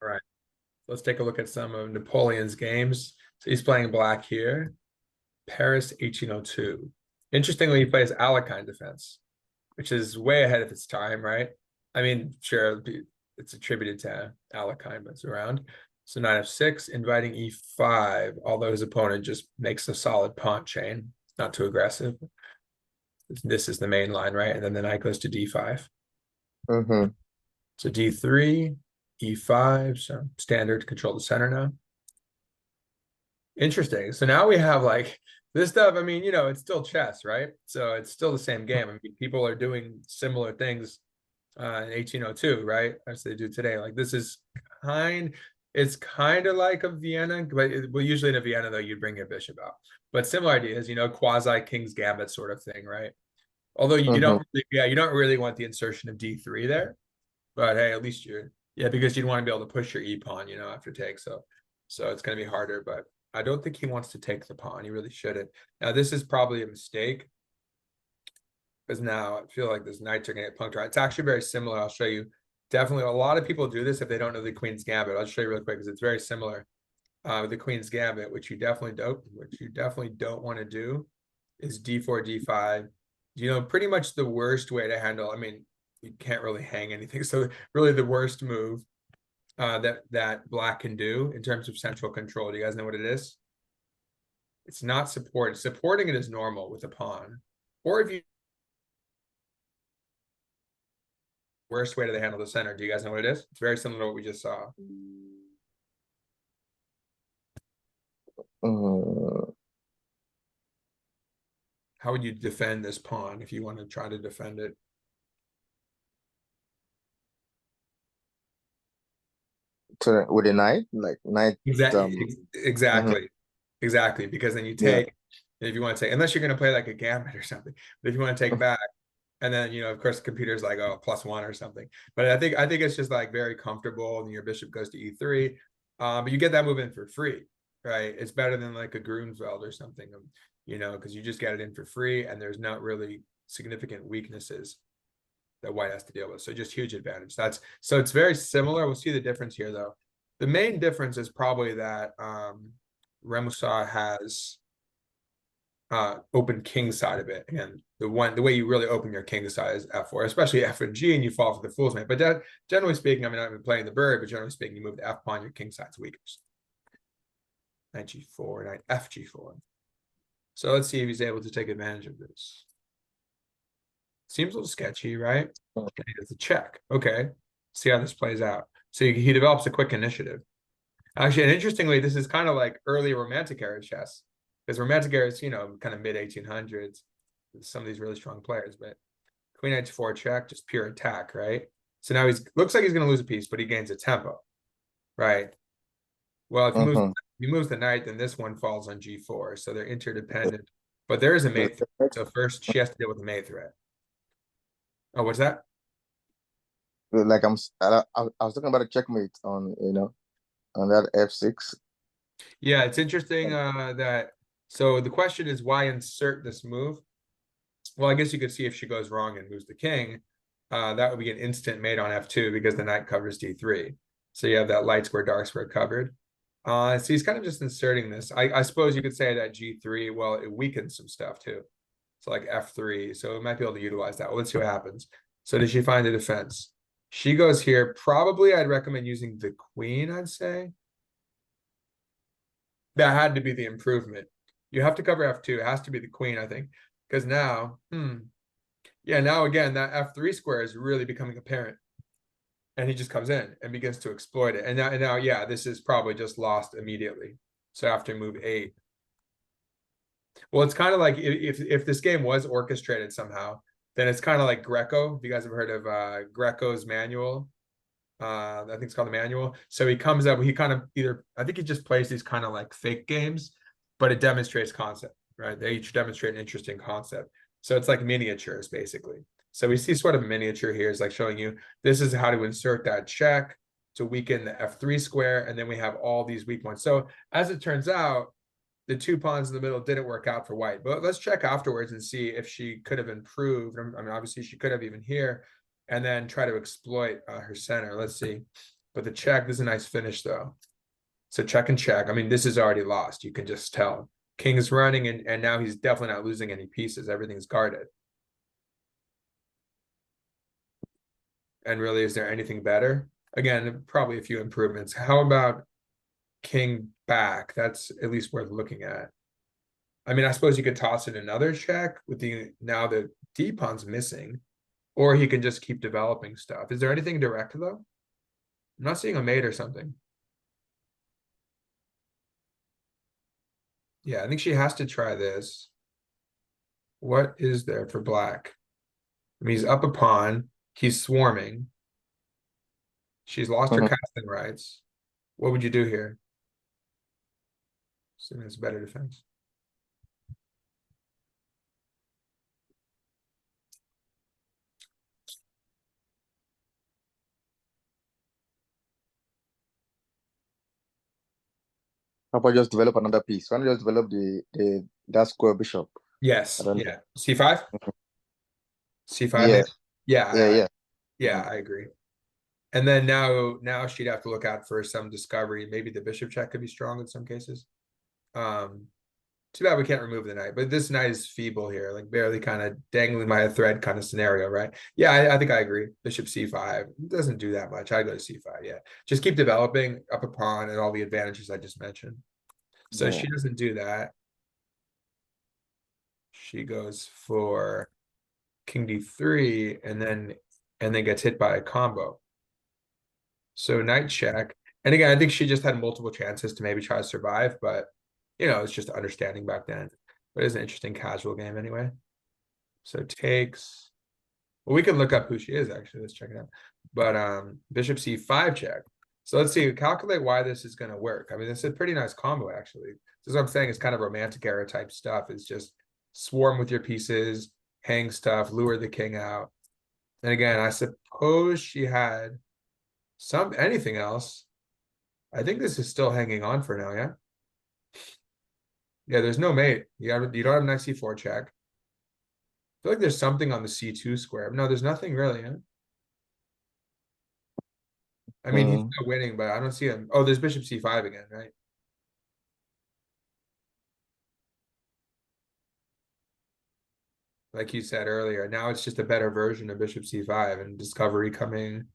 All right, let's take a look at some of Napoleon's games. So he's playing black here. Paris 1802. Interestingly, he plays Alekhine defense, which is way ahead of its time, right? I mean, sure, it's attributed to Alekhine, but it's around. So knight f6, inviting e5, although his opponent just makes a solid pawn chain, not too aggressive. This is the main line, right? And then the knight goes to d5. Mm-hmm. So d3, e5, so standard control the center now. Interesting. So now we have like this stuff. I mean, it's still chess, right? So it's still the same game. I mean, people are doing similar things in 1802, right? As they do today. Like this is it's kind of like a Vienna, but well, usually in a Vienna though, you'd bring a bishop out. But similar ideas, quasi King's Gambit sort of thing, right? Although you Mm-hmm. don't really, yeah, you don't really want the insertion of D3 there. But hey, at least yeah, because you'd want to be able to push your e pawn, after take. So it's going to be harder. But I don't think he wants to take the pawn. He really shouldn't. Now this is probably a mistake because now I feel like this knights are going to get punked around. It's actually very similar. I'll show you. Definitely, a lot of people do this if they don't know the Queen's Gambit. I'll show you real quick because it's very similar. With the Queen's Gambit, which you definitely don't want to do, is d4, d5. Pretty much the worst way to handle. I mean, you can't really hang anything. So really, the worst move that black can do in terms of central control. Do you guys know what it is? It's not support. Supporting it is normal with a pawn, or if you worst way to handle the center. Do you guys know what it is? It's very similar to what we just saw. Mm, How would you defend this pawn if you want to try to defend it? with a knight, like knight. Exactly, Um. Mhm. exactly, exactly. Because then you Yeah. take, if you want to take, unless you're going to play like a gambit or something. But if you want to take back, and then of course, the computer's like, oh, +1 or something. But I think it's just like very comfortable, and your bishop goes to e3. But you get that move in for free, right? It's better than like a Grunfeld or something, because you just get it in for free, and there's not really significant weaknesses that white has to deal with. So just huge advantage. So it's very similar. We'll see the difference here though. The main difference is probably that Remusat has open king side of it. And the way you really open your king side is f4, especially f and g, and you fall for the fool's mate. But generally speaking, I mean, I've been playing the bird, but generally speaking, you move the f pawn, your king side's weaker. Knight g4, knight f g4. So let's see if he's able to take advantage of this. Seems a little sketchy, right? Okay, it's a check. Okay, see how this plays out. So he develops a quick initiative. Actually, and interestingly, this is kind of like early Romantic era chess, because Romantic era is, kind of mid 1800s. Some of these really strong players, but Queen H4 check, just pure attack, right? So now looks like he's going to lose a piece, but he gains a tempo, right? Well, Mhm. if he moves the knight, then this one falls on G4, so they're interdependent. But there is a mate threat. So first, she has to deal with the mate threat. Oh, what's that? Like I was talking about a checkmate on on that f6. Yeah, it's interesting that. So the question is, why insert this move? Well, I guess you could see if she goes wrong and moves the king, that would be an instant mate on f2 because the knight covers d3. So you have that light square, dark square covered. So he's kind of just inserting this. I suppose you could say that g3, well, it weakens some stuff too. So like f3, so it might be able to utilize that. Well, let's see what happens. So does she find the defense? She goes here. Probably I'd recommend using the queen, I'd say. That had to be the improvement. You have to cover f2. It has to be the queen, I think. Because now, yeah, now again, that f3 square is really becoming apparent. And he just comes in and begins to exploit it. And now, yeah, this is probably just lost immediately. So after move 8. Well, it's kind of like if this game was orchestrated somehow, then it's kind of like Greco. If you guys have heard of Greco's manual, I think it's called the manual. So he comes up, he kind of I think he just plays these kind of like fake games, but it demonstrates concept, right? They each demonstrate an interesting concept. So it's like miniatures, basically. So we see sort of a miniature here is like showing you this is how to insert that check to weaken the f3 square, and then we have all these weak ones. So as it turns out, the two pawns in the middle didn't work out for white. But let's check afterwards and see if she could have improved. I mean, obviously she could have even here, and then try to exploit her center. Let's see. But the check, this is a nice finish though. So check and check. I mean, this is already lost. You can just tell. King is running, and now he's definitely not losing any pieces. Everything's guarded. And really, is there anything better? Again, probably a few improvements. How about king back? That's at least worth looking at. I mean, I suppose you could toss in another check with the now the D pawn's missing, or he can just keep developing stuff. Is there anything direct though? I'm not seeing a mate or something. Yeah, I think she has to try this. What is there for black? I mean, he's up a pawn. He's swarming. She's lost her Mhm. casting rights. What would you do here? So it's better defense. How about just develop another piece? Why not just develop the that square bishop? I Yes. don't know. Yeah. C5? C5 maybe? Yeah, Yeah, yeah, yeah. yeah, Mhm. I agree. And then now she'd have to look out for some discovery. Maybe the bishop check could be strong in some cases. Um, Too bad we can't remove the knight, but this knight is feeble here, like barely kind of dangling by a thread kind of scenario, right? Yeah, I think I agree. Bishop c5 doesn't do that much. I go to c5, yeah. Just keep developing up a pawn and all the advantages I just mentioned. So Yeah. she doesn't do that. She goes for king d3 and then gets hit by a combo. So knight check. And again, I think she just had multiple chances to maybe try to survive, but it's just understanding back then. But it's an interesting casual game anyway. So takes. Well, we can look up who she is actually. Let's check it out. But bishop c5 check. So let's see, calculate why this is going to work. I mean, it's a pretty nice combo actually. This is what I'm saying. It's kind of romantic era type stuff. It's just swarm with your pieces, hang stuff, lure the king out. And again, I suppose she had anything else. I think this is still hanging on for now, yeah? Yeah, there's no mate. You don't have knight c4 check. I feel like there's something on the c2 square. No, there's nothing really, huh? I mean, he's Mm. still winning, but I don't see him. Oh, there's bishop c5 again, right? Like you said earlier. Now it's just a better version of bishop c5 and discovery coming.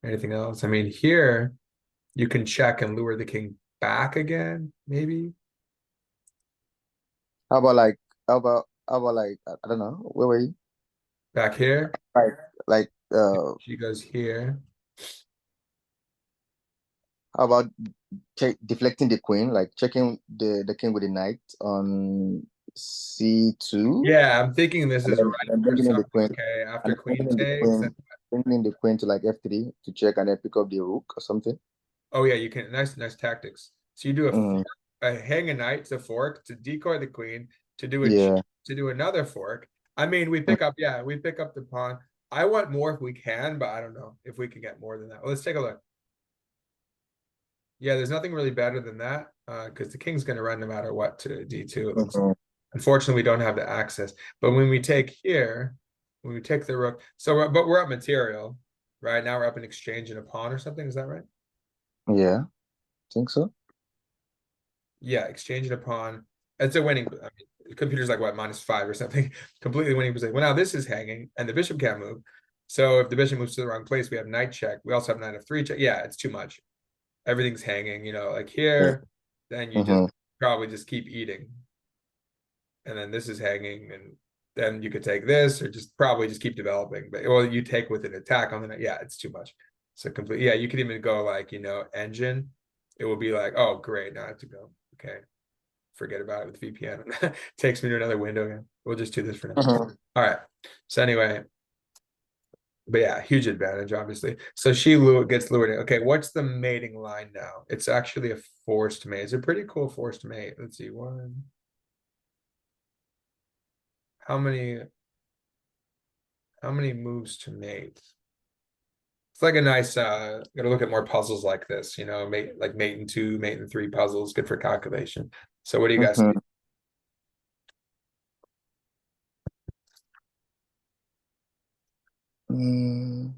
Anything else? I mean, here you can check and lure the king back again, maybe How about like how about like I don't know, where were you? back here. Like like She goes here. how about deflecting the queen, like checking the king with the knight on c2, Yeah, I'm thinking this and is then right and for bringing in the something. queen, Okay, and after then queen takes, then bringing in the queen to like f3 to check and then pick up the rook or something. oh yeah, you can nice tactics. So you do Mm, a hang a knight to fork to decoy the queen to do yeah. to do another fork. I mean, Mm, we pick up the pawn. I want more if we can, but I don't know if we can get more than that. Well, let's take a look. Yeah, there's nothing really better than that because the king's going to run no matter what to d2. It looks like. mhm. Unfortunately, we don't have the access. But when we take here, when we take the rook, but we're up material, right? Now we're up in exchange in a pawn or something. Is that right? Yeah, think so. Yeah, exchanging a pawn. It's a winning. I mean, the computer's like what -5 or something, completely winning position. Well, now this is hanging, and the bishop can't move. So if the bishop moves to the wrong place, we have knight check. We also have knight f3 check. Yeah, it's too much. Everything's hanging. Like Yeah. here, then you just Hmm. probably just keep eating, and then this is hanging, and then you could take this, or just probably just keep developing. But well, you take with an attack on the knight. Yeah, it's too much. So complete. Yeah, you could even go like engine. It will be like, oh great, now I have to go. Okay, forget about it with VPN. Takes me to another window again. We'll just do this for now. Hmm. All right. So anyway, but yeah, huge advantage, obviously. So gets lured in. Okay, what's the mating line now? It's actually a forced mate. It's a pretty cool forced mate. Let's see. How many how many moves to mate? It's like a nice gotta look at more puzzles like this, mate in 2, mate in 3 puzzles, good for calculation. So what do you guys Hmm. think? Mm.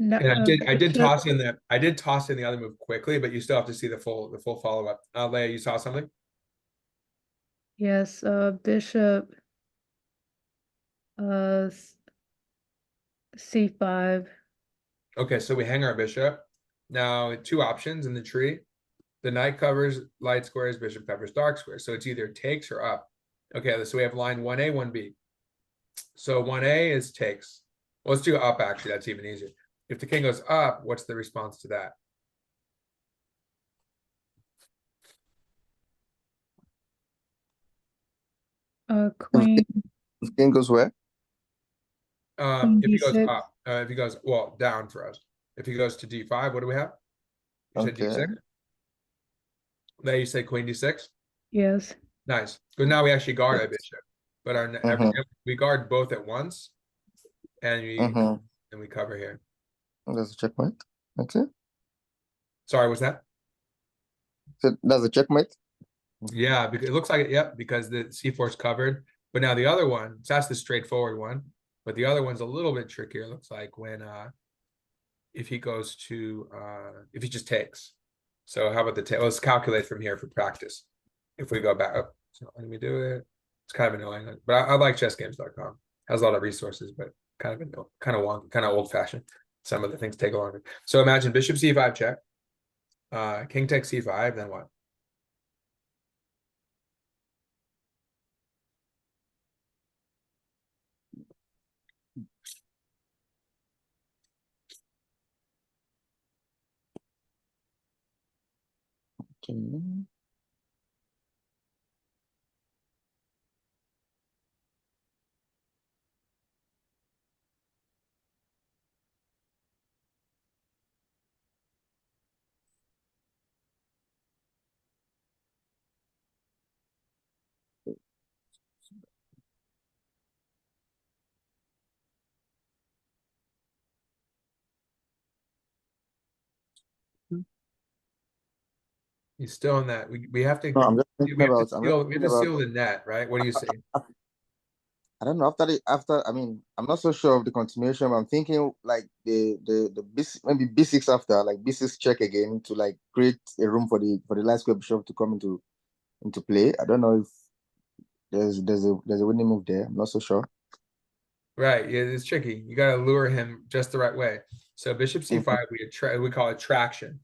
No, And I did bishop. toss in the other move quickly, but you still have to see the full follow up. Leia, you saw something? Yes, bishop uh c5. Okay, so we hang our bishop. Now two options in the tree. The knight covers light squares, bishop covers dark squares. So it's either takes or up. Okay, so we have line 1A, 1B. So 1A is takes. Well, let's do up actually, that's even easier. If the king goes up, what's the response to that? Queen If king goes where? queen If he goes d6. up, if he goes, well, down for us. If he goes to D5, what do we have? You said Okay. D6? Now you say queen D6? Yes. Nice. Because now we actually guard our bishop. But we guard both at once, and we cover here. That's a checkmate. Okay. Sorry, was that? So that's a checkmate. Yeah, because it looks like it, yep, because the C4 is covered. But now the other one, so that's the straightforward one. But the other one's a little bit trickier, it looks like, when if he goes to if he just takes. So how about the take? Let's calculate from here for practice. If we go back up, so let me do it. It's kind of annoying, but I like chessgames.com. Has a lot of resources, but kind of wonky, kind of old fashioned. Some of the things take longer. So imagine bishop c5 check, king takes c5, then what? Okay. He's still in that. We have to No, I'm just thinking about. I'm just we have thinking to about. seal the net, right? What do you say? I don't know. After, I mean, I'm not so sure of the continuation. But I'm thinking like the maybe B6 after, like B6 check again to like create a room for the light square bishop to come into play. I don't know if there's a winning move there. I'm not so sure. Right, yeah, it's tricky. You got to lure him just the right way. So bishop c5, we call it traction.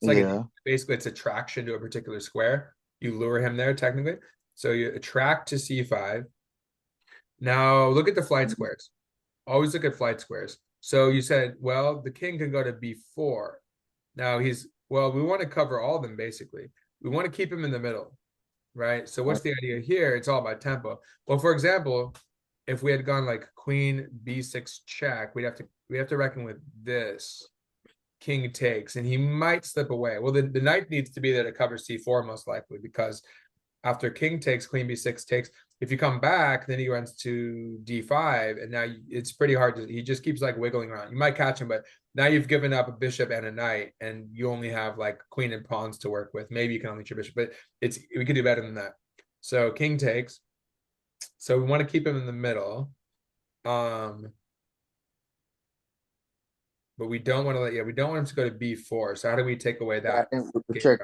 It's like Yeah. basically it's attraction to a particular square. You lure him there technically. So you attract to c5. Now look at the flight squares. Always look at flight squares. So you said, well, the king can go to b4. Now we want to cover all of them basically. We want to keep him in the middle, right? So what's the idea here? It's all about tempo. Well, for example, if we had gone like queen b6 check, we have to reckon with this. King takes, and he might slip away. Well, the knight needs to be there to cover c4 most likely, because after king takes, queen b6 takes. If you come back, then he runs to d5, and now it's pretty hard to. He just keeps like wiggling around. You might catch him, but now you've given up a bishop and a knight, and you only have like queen and pawns to work with. Maybe you can unleash your bishop, but we could do better than that. So king takes. So we want to keep him in the middle. But we don't want to we don't want him to go to b4. So how do we take away I that? think we check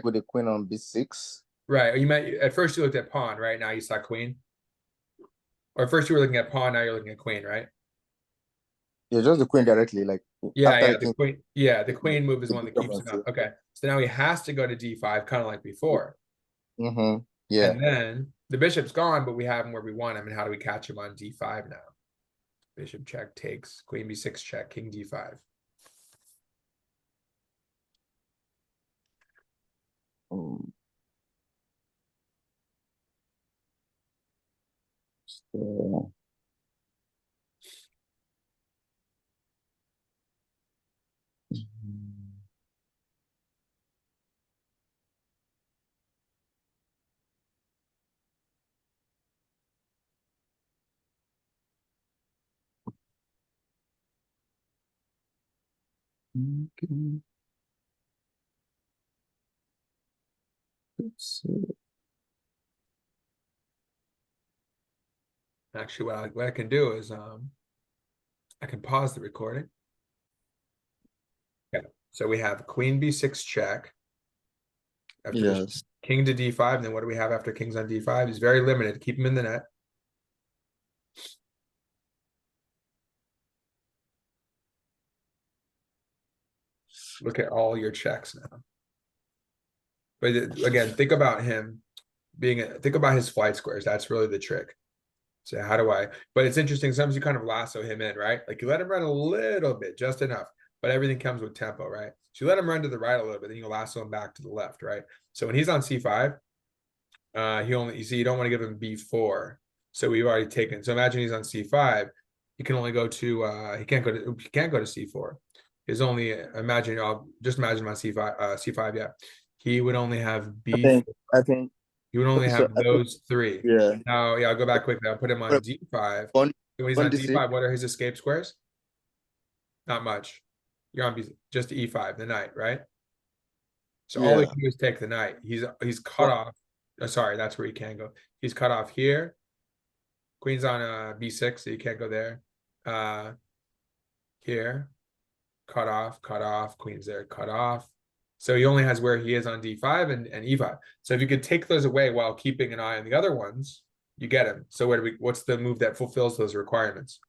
with the queen on B6. Right. You might at first you looked at pawn, right? Now you saw queen. Or first you were looking at pawn, now you're looking at queen, right? Yeah, just the queen directly, like Yeah, after yeah. the king. The queen move is one that keeps him up. Okay. So now he has to go to d5, kind of like before. Yeah. And then the bishop's gone, but we have him where we want him. And how do we catch him on d5 now? Bishop check takes, queen b6 check, king d5. Um, so, okay. Let's see. Actually, what I can do is I can pause the recording. Okay, so we have queen b6 check. After Yes. king to d5, and then what do we have after kings on d5? He's very limited. Keep him in the net. Look at all your checks now. But again, think about him think about his flight squares. That's really the trick. So how do I? But it's interesting. Sometimes you kind of lasso him in, right? Like you let him run a little bit, just enough. But everything comes with tempo, right? So you let him run to the right a little bit, then you lasso him back to the left, right? So when he's on c5, you see you don't want to give him b4. So we've already taken. So imagine he's on c5. He can only go to he can't go to c4. His only imagine I'll just imagine my c5, yeah. He would only have b4. I think He would only okay, so have I think, those three. yeah. Now, yeah, I'll go back quickly. I'll put him on d5. Pawn, When he's pawn on d6. d5, what are his escape squares? Not much. You're on just e5, the knight, right? So all he Yeah. can do is take the knight. He's cut Well, off. Oh, sorry, that's where he can go. He's cut off here. Queen's on b6, so you can't go there. Here, cut off. Queen's there, cut off. So he only has where he is on d5 and e5. So if you could take those away while keeping an eye on the other ones, you get him. So what's the move that fulfills those requirements?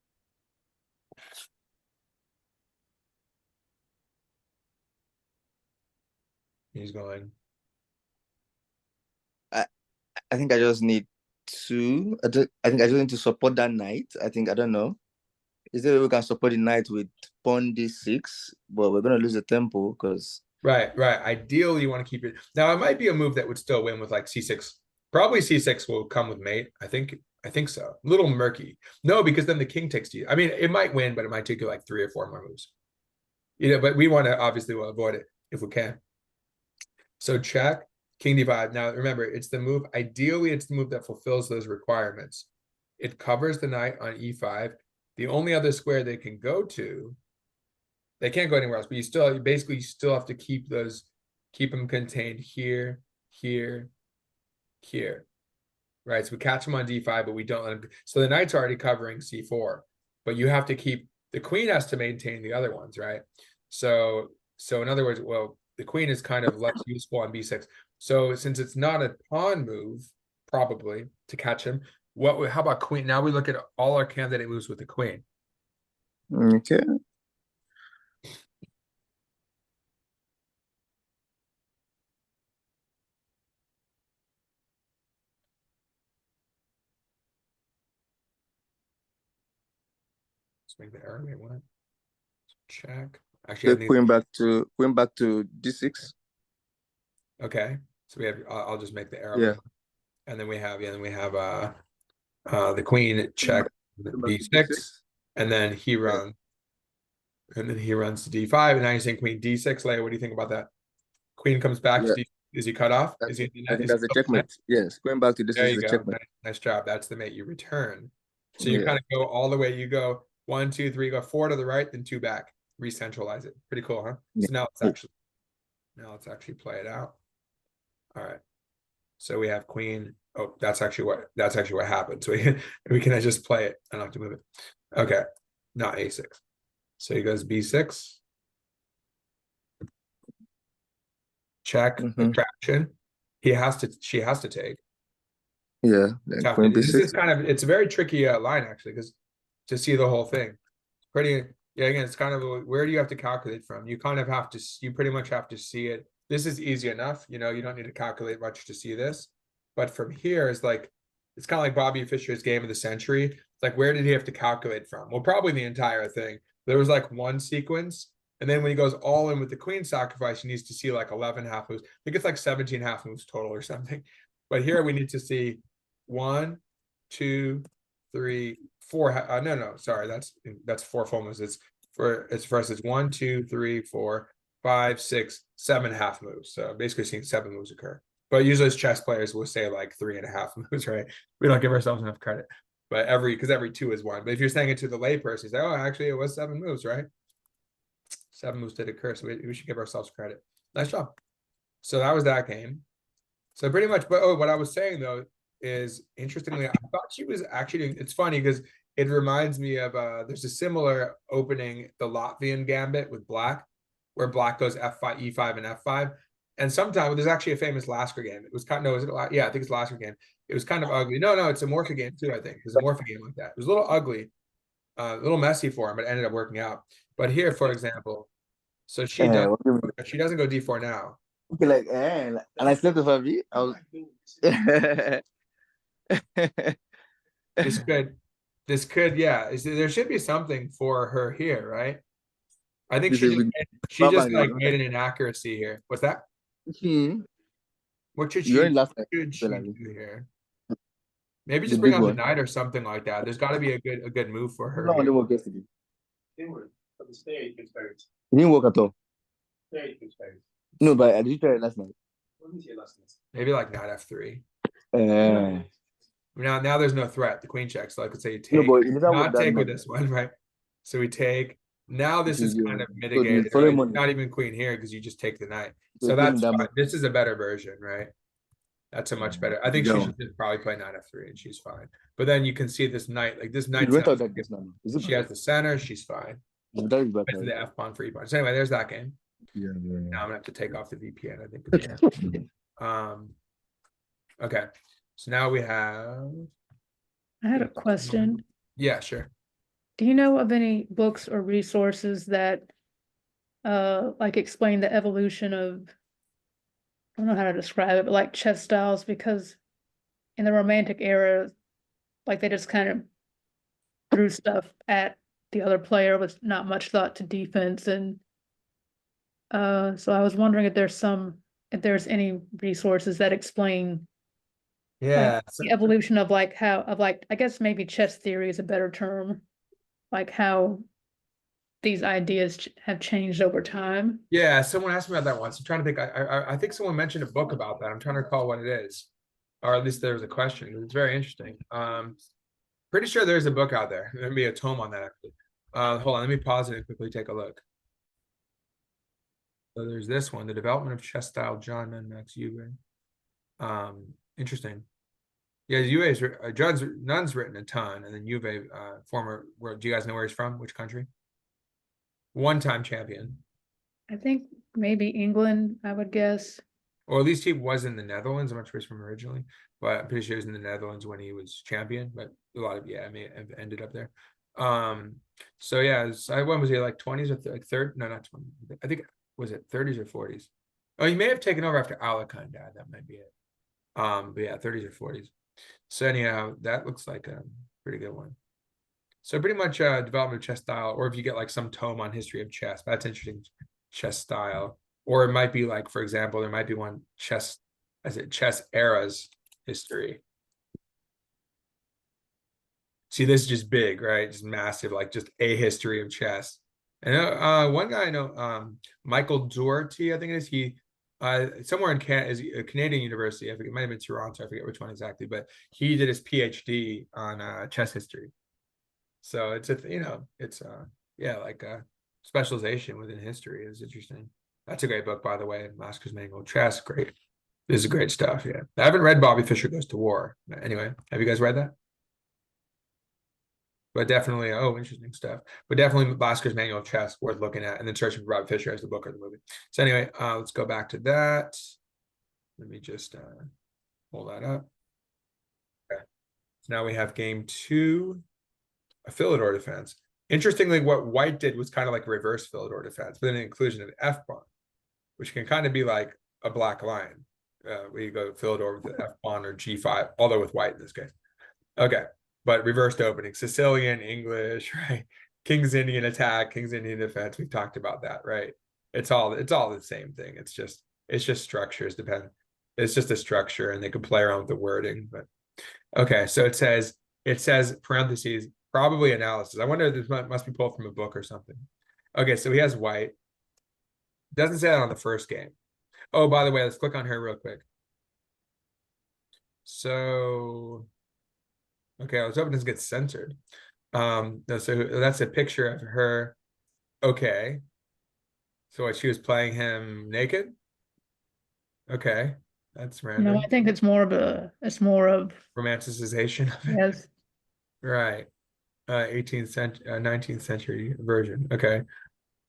He's going. I think I just need to. I think I just need to support that knight. I think I don't know. Is there a way we can support the knight with pawn d6? But we're gonna lose the tempo because. Right. Ideally, you want to keep it. Now, it might be a move that would still win with like c6. Probably c6 will come with mate. I think so. A little murky. No, because then the king takes d. I mean, it might win, but it might take you like 3 or 4 more moves. But we want to obviously avoid it if we can. So check, king d5. Now remember, it's the move. Ideally, it's the move that fulfills those requirements. It covers the knight on e5. The only other square they can go to, they can't go anywhere else, but you still have to keep them contained here, here, here. Right. So we catch them on d5, but we don't let them. So the knight's already covering c4, but you have to keep the queen has to maintain the other ones, right? So in other words, well, the queen is kind of less useful on b6. So since it's not a pawn move, probably to catch him, how about queen? Now we look at all our candidate moves with the queen. Okay. Let's make the error. Wait, what? Check. So Actually, queen back to d6. okay. So we have. I'll just make the arrow. Yeah. And then we have. Yeah. Then we have the queen check b6, and then he runs. Yeah. And then he runs to d5, and now you're saying queen d6. Leia, what do you think about that? Queen comes back to d. Is he cut off? Is he? I think that's a checkmate. Yes, going back to this there is you a go. checkmate. Nice job. That's the mate you return. So you kind of go all the way. You go 1, 2, 3, go 4 to the right, then 2 back. Recentralize it. Pretty cool, huh? So now let's actually play it out. All right. So we have queen. Oh, that's actually what happened. So we can just play it. I don't have to move it. Okay. Not a6. So he goes b6. Check attraction. She has to take. Yeah. Queen b6. This is it's a very tricky line actually, because to see the whole thing. Pretty, yeah, again, it's kind of where do you have to calculate from? You kind of have to, you pretty much have to see it. This is easy enough, you don't need to calculate much to see this. But from here is like, it's kind of like Bobby Fischer's game of the century. It's like, where did he have to calculate from? Well, probably the entire thing. There was like one sequence. And then when he goes all in with the queen sacrifice, he needs to see like 11 half moves. I think it's like 17 half moves total or something. But here we need to see 1, 2, 3, 4. No, sorry, that's 4 full moves. It's 1, 2, 3, 4, 5, 6, 7 half moves. So basically seeing 7 moves occur. But usually as chess players will say like 3.5 moves, right? We don't give ourselves enough credit. But because every 2 is 1. But if you're saying it to the layperson, you say, oh, actually it was 7 moves, right? 7 moves did occur, so we should give ourselves credit. Nice job. So that was that game. So pretty much, but what I was saying though is, interestingly, I thought she was actually, it's funny because it reminds me of there's a similar opening, the Latvian gambit with black, where black goes f5, e5, and f5. And sometimes there's actually a famous Lasker game. It was kind of, no, is it? Yeah, I think it's Lasker game. It was kind of ugly. No, it's a Morphy game too, I think. It was a Morphy game like that. It was a little ugly, a little messy for him, but it ended up working out. But here, for example, so she does, what do you mean? she doesn't go d4 now. Okay, like, and I slept with Fabi. I was. This could, yeah. There should be something for her here, right? I think This she is just with she just Baba, like made an inaccuracy here. What's that? hmm. What should You she only last night, should she Bellamy. do here? Maybe The just bring big on the one. knight or something like that. There's got to be a good move for her No, it here. didn't work yesterday. Inward, but the stage is very. It didn't work at all. Stage is very. No, but I did try it last night. What is your last name? Maybe like knight f3. Uh, Now there's no threat. The queen checks. So I could say you no, take, but it never not worked that take with night. this one, right? So we take. Now this is kind of So mitigated. the following Right? morning, Not even queen here because you just take the knight. so So it gave him that's that fine. much. This is a better version, right? That's a much better. I think she Yeah. should just probably play knight f3 and she's fine. But then you can see this knight, like this It knight. went out like this now. Is it She has the center. She's fine. that is bad. Went to the f pawn for e pawn. So anyway, there's that game. Yeah, Now I'm gonna have to take off the VPN. I think. Okay. So now we have. I had a question. Yeah, sure. Do you know of any books or resources that like explain the evolution of, I don't know how to describe it, but like chess styles? Because in the Romantic era, like they just kind of threw stuff at the other player with not much thought to defense. And so I was wondering if there's any resources that explain Yeah. like the evolution of like how, of like, I guess maybe chess theory is a better term, like how these ideas have changed over time. Yeah, someone asked me about that once. I'm trying to think. I think someone mentioned a book about that. I'm trying to recall what it is, or at least there was a question. It's very interesting. Pretty sure there's a book out there. There'd be a tome on that actually. Hold on, let me pause it and quickly take a look. So there's this one, The Development of Chess Style, John and Max Juve. Interesting. Yeah, Juve's Nunn's written a ton, and then Juve, former. Do you guys know where he's from? Which country? One-time champion. I think maybe England, I would guess. Or at least he was in the Netherlands. I'm not sure where he's from originally, but I'm pretty sure he was in the Netherlands when he was champion. But a lot of, I may have ended up there. So yeah, when was he, like 20s or like third? No, not 20. I think, was it 30s or 40s? Oh, he may have taken over after Alakan died. That might be it. But yeah, 30s or 40s. So anyhow, that looks like a pretty good one. So pretty much development of chess style, or if you get like some tome on history of chess, that's interesting, chess style. Or it might be like, for example, there might be one chess eras history. See, this is just big, right? Just massive, like just a history of chess. And one guy I know, Michael Doherty, I think it is, he somewhere in Canada, is a Canadian university. I think it might have been Toronto, I forget which one exactly, but he did his PhD on chess history. So it's yeah, like a specialization within history is interesting. That's a great book, by the way. Master's Manual of Chess, great. This is great stuff. Yeah, I haven't read Bobby Fischer Goes to War. Anyway, have you guys read that? But definitely, interesting stuff. But definitely, Masker's Manual of Chess, worth looking at, and then searching for Bobby Fischer as the book or the movie. So anyway, let's go back to that. Let me just pull that up. Okay. So now we have game 2. A Philidor defense. Interestingly, what White did was kind of like reverse Philidor defense, but then an inclusion of F pawn, which can kind of be like a black line, where you go Philidor with the F pawn or G5, although with White in this case. Okay, but reversed opening, Sicilian, English, right? King's Indian attack, King's Indian defense. We've talked about that, right? It's all the same thing. It's just structures depend. It's just a structure, and they can play around with the wording. But okay, so it says parentheses. Probably analysis. I wonder if this must be pulled from a book or something. Okay, so he has White. Doesn't say that on the first game. Oh, by the way, let's click on her real quick. So, okay, I was hoping this gets censored. No, so that's a picture of her. Okay. So what, she was playing him naked? Okay, that's random. No, I think it's more of romanticization of it. yes. Right. 18th century, 19th century version. Okay.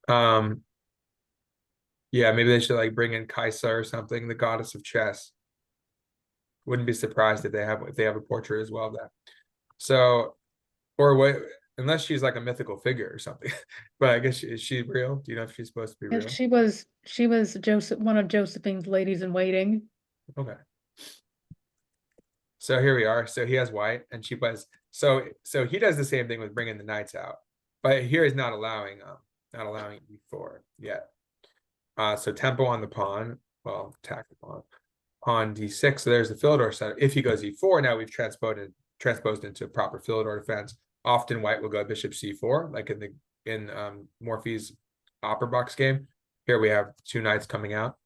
Um, yeah, maybe they should like bring in Kaisa or something, the goddess of chess. Wouldn't be surprised if they have a portrait as well of that. So, or what? Unless she's like a mythical figure or something. But I guess is she real? Do you know if she's supposed to be And real? she was Joseph, one of Josephine's ladies in waiting. Okay. So here we are. So he has white, and she plays. So he does the same thing with bringing the knights out, but here he's not allowing e4 yet. So tempo on the pawn. Well, attack the pawn. Pawn d6. So there's the Philidor setup. If he goes e4, now we've transposed into proper Philidor defense. Often white will go bishop c4, like in Morphy's opera box game. Here we have two knights coming out.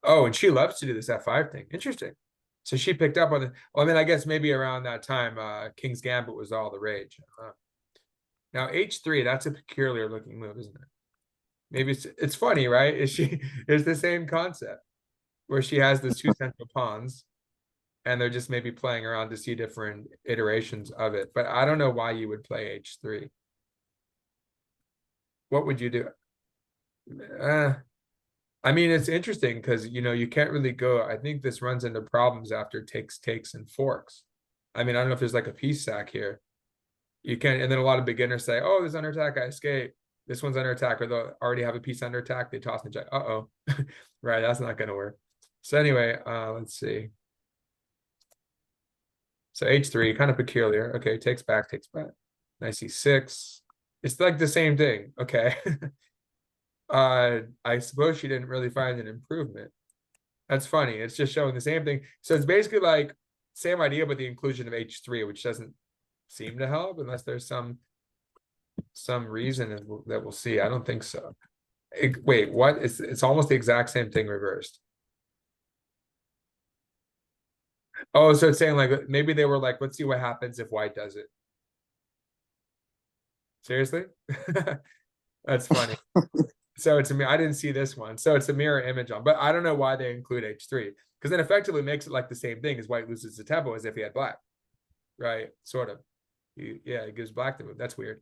Oh, and she loves to do this f5 thing. Interesting. So she picked up on it. Well, I mean, I guess maybe around that time, King's Gambit was all the rage. Now h3, that's a peculiar looking move, isn't it? Maybe it's funny, right? It's the same concept where she has those two central pawns, and they're just maybe playing around to see different iterations of it. But I don't know why you would play h3. What would you do? I mean, it's interesting because you can't really go. I think this runs into problems after takes, and forks. I mean, I don't know if there's like a piece sack here. You can, and then a lot of beginners say, "Oh, this under attack, I escape. This one's under attack," or they'll already have a piece under attack. They toss and check. Uh-oh, right? That's not going to work. So anyway, let's see. So h3, kind of peculiar. Okay, takes back. Nice e6. It's like the same thing. Okay. I suppose she didn't really find an improvement. That's funny. It's just showing the same thing. So it's basically like same idea, but the inclusion of h3, which doesn't seem to help unless there's some reason that we'll see. I don't think so. Wait, what? It's almost the exact same thing reversed. Oh, so it's saying like maybe they were like, let's see what happens if white does it. Seriously? That's funny. So it's I didn't see this one. So it's a mirror image on, but I don't know why they include h3, because then effectively makes it like the same thing as white loses the tempo as if he had black, right? Sort of. Yeah, it gives black the move. That's weird.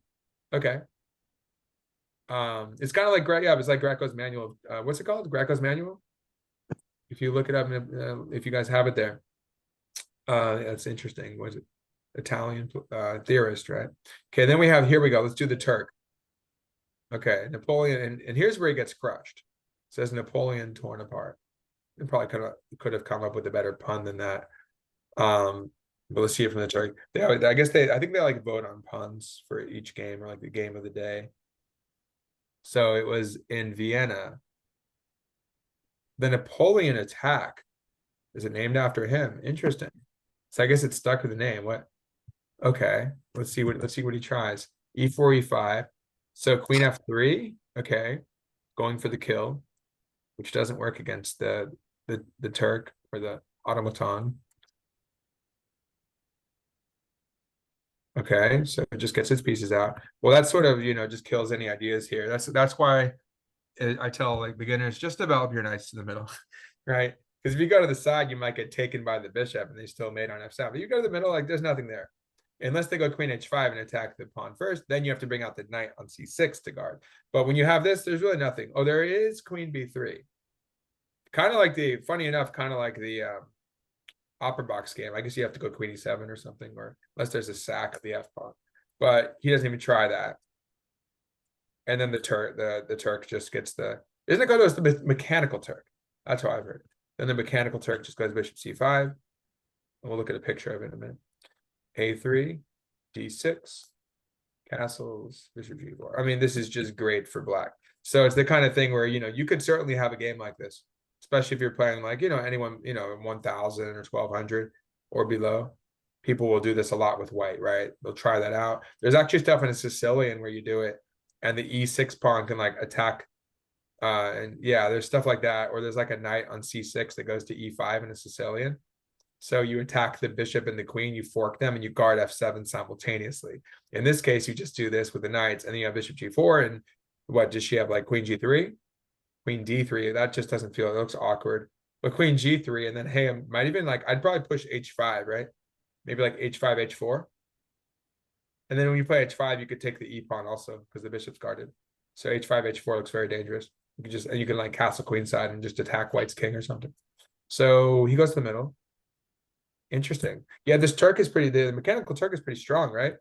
Okay. It's kind of like it's like Greco's manual. What's it called? Greco's manual. If you look it up, if you guys have it there, that's interesting. Was it Italian theorist, right? Okay, then here we go. Let's do the Turk. Okay, Napoleon, and here's where he gets crushed. It says Napoleon torn apart. It probably could have come up with a better pun than that. But let's see it from the Turk. I think they like vote on puns for each game, or like the game of the day. So it was in Vienna. The Napoleon attack. Is it named after him? Interesting. So I guess it's stuck with the name. What? Okay. Let's see what he tries. E4, E5. So Queen F3. Okay. Going for the kill, which doesn't work against the Turk or the automaton. Okay, so it just gets its pieces out. Well, that sort of, just kills any ideas here. That's why I tell like beginners, just develop your knights to the middle, right? Because if you go to the side, you might get taken by the bishop and they still mate on f7. But you go to the middle, like there's nothing there. Unless they go queen h5 and attack the pawn first, then you have to bring out the knight on c6 to guard. But when you have this, there's really nothing. Oh, there is queen b3. Kind of like funny enough, kind of like the opera box game. I guess you have to go queen e7 or something, or unless there's a sack of the f pawn. But he doesn't even try that. And then the Turk just gets isn't it called the Mechanical Turk? That's how I've heard. Then the Mechanical Turk just goes bishop c5. And we'll look at a picture of it in a minute. A3, d6, castles, bishop g4. I mean, this is just great for black. So it's the kind of thing where, you could certainly have a game like this, especially if you're playing like, anyone, 1000 or 1200 or below. People will do this a lot with white, right? They'll try that out. There's actually stuff in a Sicilian where you do it and the e6 pawn can like attack. And yeah, there's stuff like that. Or there's like a knight on c6 that goes to e5 in a Sicilian. So you attack the bishop and the queen, you fork them, and you guard f7 simultaneously. In this case, you just do this with the knights, and then you have bishop g4, and what, does she have like queen g3? Queen d3, that just doesn't feel, it looks awkward. But queen g3, and then, hey, I might even like, I'd probably push h5, right? Maybe like h5, h4. And then when you play h5, you could take the e pawn also because the bishop's guarded. So h5, h4 looks very dangerous. You can just, and you can like castle queenside and just attack white's king or something. So he goes to the middle. Interesting. Yeah, this Turk is pretty, the mechanical Turk is pretty strong, right?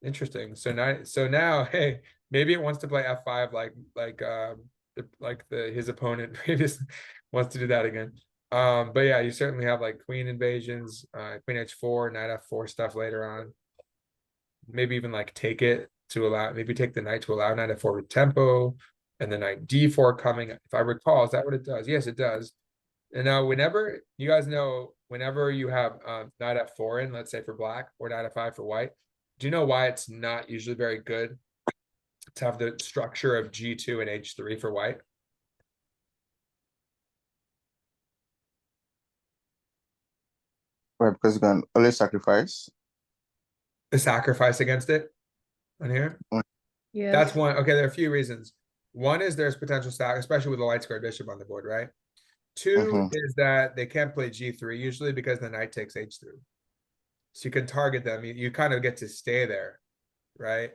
Interesting. So now, hey, maybe it wants to play f5 like his opponent previously wants to do that again. But yeah, you certainly have like queen invasions, queen h4, knight f4 stuff later on. Maybe even like take it to allow, maybe take the knight to allow knight f4 with tempo, and the knight d4 coming. If I recall, is that what it does? Yes, it does. And now whenever, you guys know, whenever you have knight f4 in, let's say for black, or knight f5 for white, do you know why it's not usually very good to have the structure of g2 and h3 for white? Right, because you can always sacrifice. The sacrifice against it on here? Yes. That's one. Okay, there are a few reasons. One is there's potential stack, especially with a light squared bishop on the board, right? Two is that they can't play g3 usually because the knight takes h3. So you can target them. You kind of get to stay there, right?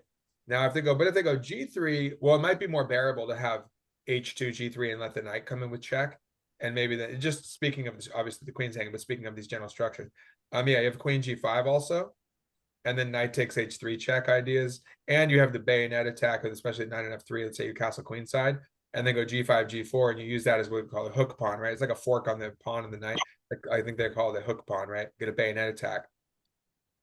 Now if they go g3, well, it might be more bearable to have h2, g3, and let the knight come in with check. And maybe that, just speaking of this, obviously the queen's hanging, but speaking of these general structures, yeah, you have queen g5 also, and then knight takes h3 check ideas, and you have the bayonet attack with especially knight and f3. Let's say you castle queenside, and then go g5, g4, and you use that as what we call a hook pawn, right? It's like a fork on the pawn and the knight. Like, I think they call it a hook pawn, right? Get a bayonet attack,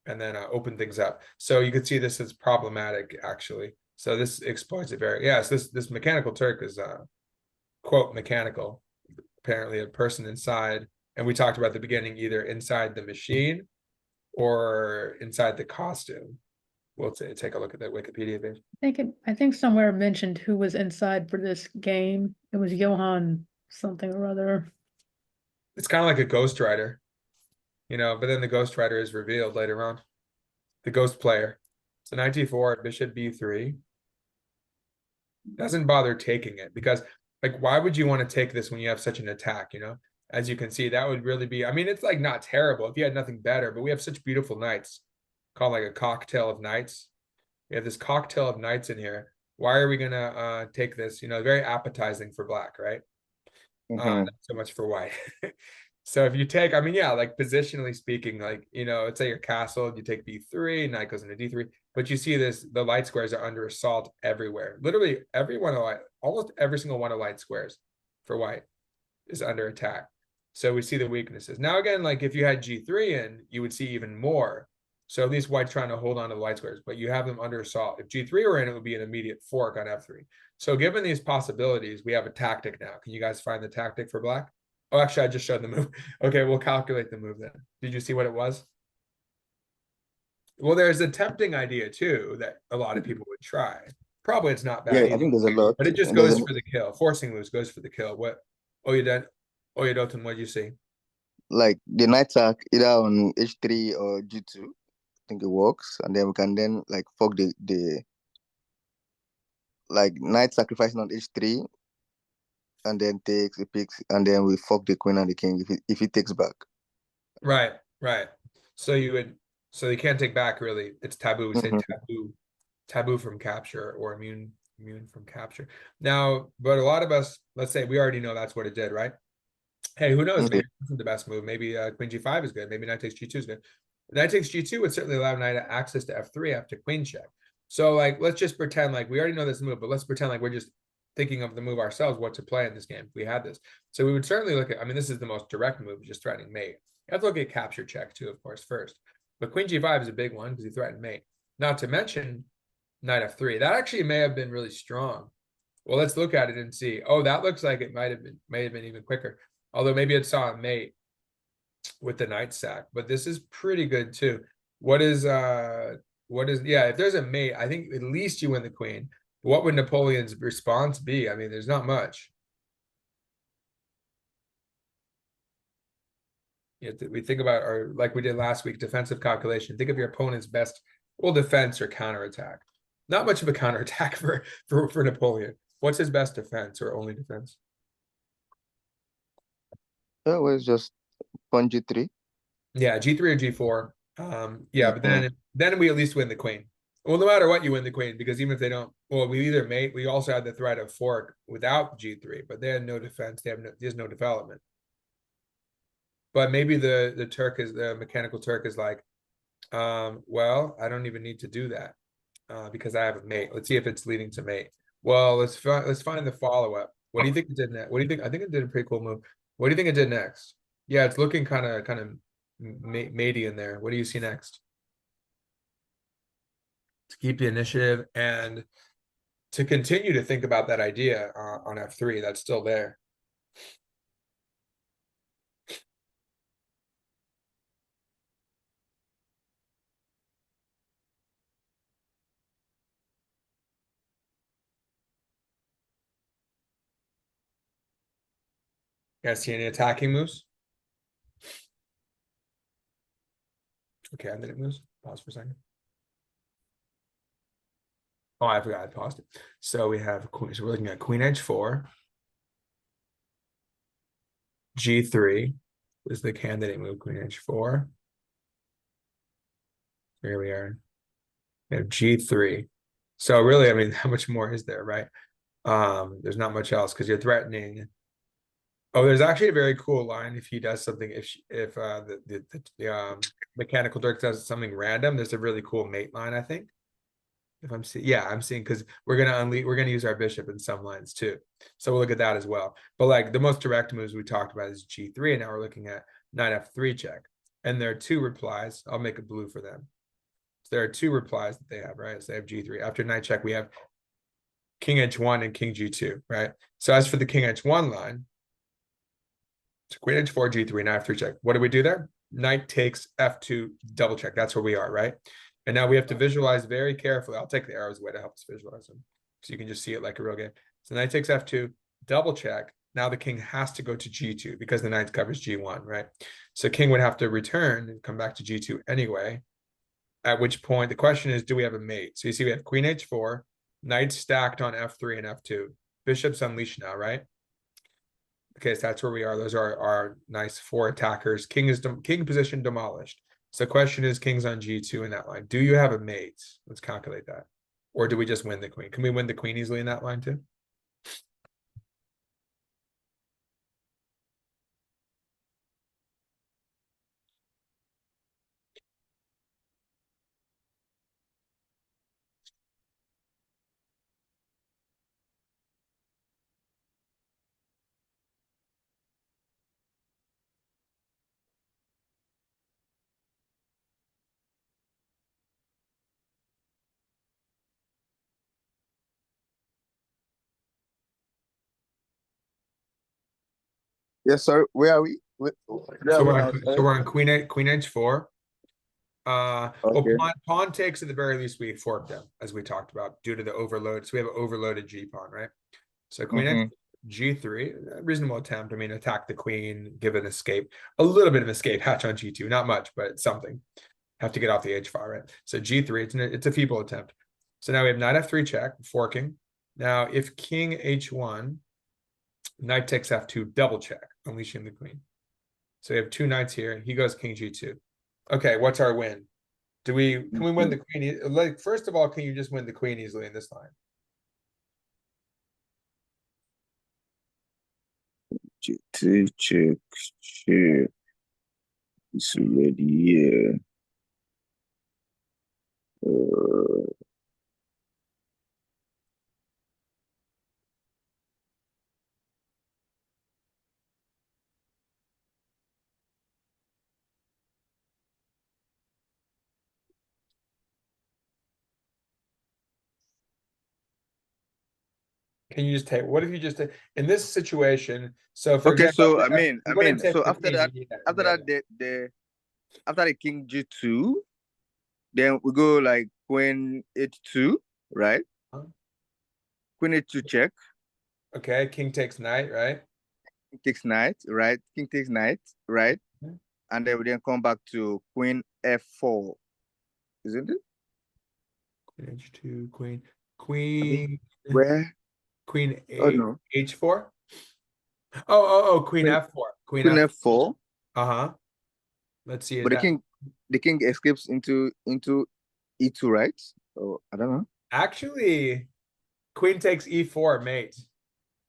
and then open things up. So you could see this as problematic, actually. So this exploits it very, yes, this mechanical Turk is quote mechanical, apparently a person inside, and we talked about at the beginning, either inside the machine or inside the costume. We'll take a look at that Wikipedia page. I think somewhere mentioned who was inside for this game. It was Johann something or other. It's kind of like a Ghost Rider, but then the Ghost Rider is revealed later on. The Ghost Player. So knight d4, bishop b3. Doesn't bother taking it because, like, why would you want to take this when you have such an attack, As you can see, that would really be, I mean, it's like not terrible if you had nothing better, but we have such beautiful knights called like a cocktail of knights. We have this cocktail of knights in here. Why are we gonna take this? Very appetizing for black, right? Not so much for white. So if you take, I mean, yeah, like positionally speaking, like, let's say you're castled, you take b3, knight goes into d3, but you see this, the light squares are under assault everywhere. Literally every one of almost every single one of light squares for white is under attack. So we see the weaknesses. Now again, like if you had g3 in, you would see even more. So at least white's trying to hold on to the light squares, but you have them under assault. If g3 were in, it would be an immediate fork on f3. So given these possibilities, we have a tactic now. Can you guys find the tactic for black? Oh, actually, I just showed the move. Okay, we'll calculate the move then. Did you see what it was? Well, there's a tempting idea too that a lot of people would try. Probably it's not bad Yeah, either, I think there's a lot. but it just goes for the kill. Forcing loose goes for the kill. What? Oh, you done? Oh, you Doton, what did you see? Like the knight attack either on h3 or g2. I think it works, and then we can then like fork the like knight sacrificing on h3, and then takes, it picks, and then we fork the queen and the king if he takes back. Right. So you can't take back really. It's taboo. We say taboo from capture, or immune from capture. Now, but a lot of us, let's say we already know that's what it did, right? Hey, who knows? Maybe this isn't the best move. Maybe queen g5 is good. Maybe knight takes g2 is good. Knight takes g2 would certainly allow knight access to f3 after queen check. So like, let's just pretend like we already know this move, but let's pretend like we're just thinking of the move ourselves, what to play in this game if we had this. So we would certainly look at, I mean, this is the most direct move, just threatening mate. You have to look at capture check too, of course, first. But queen g5 is a big one because he threatened mate. Not to mention knight f3. That actually may have been really strong. Well, let's look at it and see. Oh, that looks like it may have been even quicker. Although maybe it saw a mate with the knight sack, but this is pretty good too. What is yeah, if there's a mate, I think at least you win the queen. What would Napoleon's response be? I mean, there's not much. We think about our, like we did last week, defensive calculation. Think of your opponent's best, well, defense or counterattack. Not much of a counterattack for Napoleon. What's his best defense or only defense? That was just pawn g3. Yeah, g3 or g4. Yeah, but then we at least win the queen. Well, no matter what, you win the queen, because even if they don't, well, we either mate. We also had the threat of fork without G3, but they had no defense. There's no development. But maybe the Mechanical Turk is like, well, I don't even need to do that because I have a mate. Let's see if it's leading to mate. Well, let's find the follow-up. What do you think it did next? What do you think? I think it did a pretty cool move. What do you think it did next? Yeah, it's looking kind of matey in there. What do you see next? To keep the initiative and to continue to think about that idea on F3 that's still there. You guys see any attacking moves? Okay, and then it moves. Pause for a second. Oh, I forgot I paused it. So we have queen. So we're looking at queen h4. G3 is the candidate move, queen h4. Here we are. We have G3. So really, I mean, how much more is there, right? There's not much else because you're threatening. Oh, there's actually a very cool line if he does something. If the Mechanical Turk does something random, there's a really cool mate line, I think. If I'm seeing, yeah, I'm seeing, because we're gonna use our bishop in some lines too. So we'll look at that as well. But like the most direct moves we talked about is G3, and now we're looking at knight F3 check. And there are two replies. I'll make a blue for them. So there are two replies that they have, right? So they have G3. After knight check, we have king H1 and king G2, right? So as for the king H1 line, so queen H4, G3, knight F3 check. What do we do there? Knight takes F2, double check. That's where we are, right? And now we have to visualize very carefully. I'll take the arrows away to help us visualize them, so you can just see it like a real game. So knight takes F2, double check. Now the king has to go to G2 because the knight covers G1, right? So king would have to return and come back to G2 anyway. At which point the question is, do we have a mate? So you see we have queen H4, knight stacked on F3 and F2. Bishop's unleashed now, right? Okay, so that's where we are. Those are our nice four attackers. King position demolished. So the question is, king's on G2 in that line. Do you have a mate? Let's calculate that. Or do we just win the queen? Can we win the queen easily in that line too? Yes, sir. Where are we? So we're on queen H4. Well, Okay. pawn takes at the very least, we fork them, as we talked about, due to the overload. So we have an overloaded G pawn, right? So queen G3, reasonable attempt. I mean, attack the queen, give an escape, a little bit of escape, hatch on G2, not much, but something. Have to get off the H file, right? So G3, it's a feeble attempt. So now we have knight F3 check, forking. Now, if king H1, knight takes F2, double check, unleashing the queen. So we have two knights here. He goes king G2. Okay, what's our win? Can we win the queen? Like, first of all, can you just win the queen easily in this line? G2 check. It's ready. Can you just take, what if you just take, in this situation, so for Okay, example, so I mean, so after that, after the king G2, then we go like queen H2, right? Queen H2 check. Okay, king takes knight, right? King takes knight, right? King takes knight, right? And then we then come back to queen F4, isn't it? Queen H2, queen, Where? queen Oh no, H4. Oh, queen F4, queen F4. Uh-huh. Let's see. But the king, the king escapes into e2, right? Oh, I don't know. Actually, queen takes e4 mate.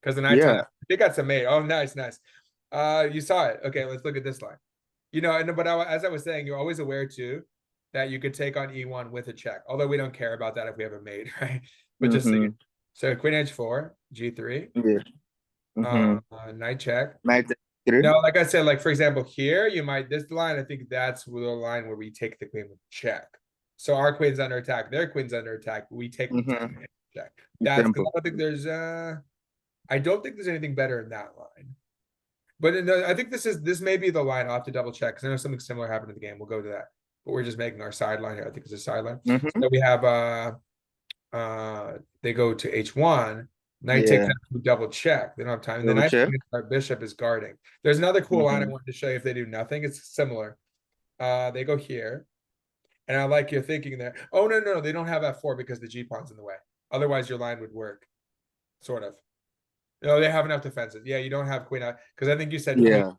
Because the knight, Yeah. they got some mate. Oh, nice, nice. You saw it. Okay, let's look at this line. You know, and but as I was saying, you're always aware too that you could take on e1 with a check. Although we don't care about that if we have a mate, right? But just so queen h4, g3, Yeah. knight check. Knight f3. No, like I said, like for example, here you might this line. I think that's the line where we take the queen with check. So our queen's under attack, their queen's under attack. We take the check. That's because I don't think there's I don't think there's anything better in that line. But I think this may be the line. I'll have to double check because I know something similar happened in the game. We'll go to that. But we're just making our sideline here. I think it's a sideline. So we have they go to h1. Knight takes double check. They don't have time. And the knight our bishop is guarding. There's another cool line I wanted to show you if they do nothing. It's similar. They go here. And I like your thinking there. Oh, no, they don't have f4 because the g pawn's in the way. Otherwise, your line would work. Sort of. No, they have enough defenses. Yeah, you don't have queen out because I think you said queen.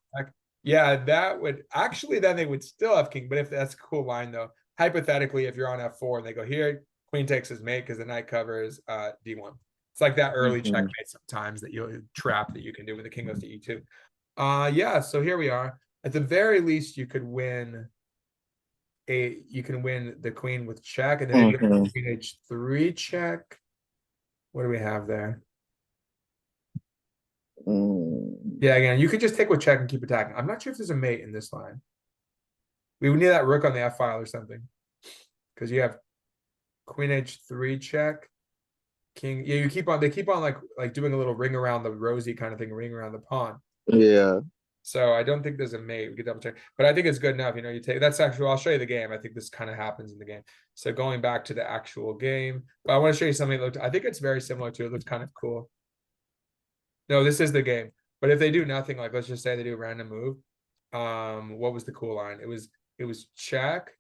Yeah, that would actually then they would still have king. But if that's a cool line though, hypothetically, if you're on f4 and they go here, queen takes his mate because the knight covers d1. It's like that early checkmate sometimes that you trap that you can do when the king goes to e2. Yeah, so here we are. At the very least, you could win you can win the queen with check, and then maybe queen h3 check. What do we have there? Yeah, again, you could just take with check and keep attacking. I'm not sure if there's a mate in this line. We would need that rook on the f file or something. Because you have queen h3 check. King. Yeah, they keep on like doing a little ring around the rosy kind of thing, ring around the pawn. Yeah. So I don't think there's a mate. We could double check. But I think it's good enough. You know, you take that's actually I'll show you the game. I think this kind of happens in the game. So going back to the actual game. But I want to show you something that looked, I think it's very similar to it. It looks kind of cool. No, this is the game. But if they do nothing, like let's just say they do a random move. What was the cool line? It was check.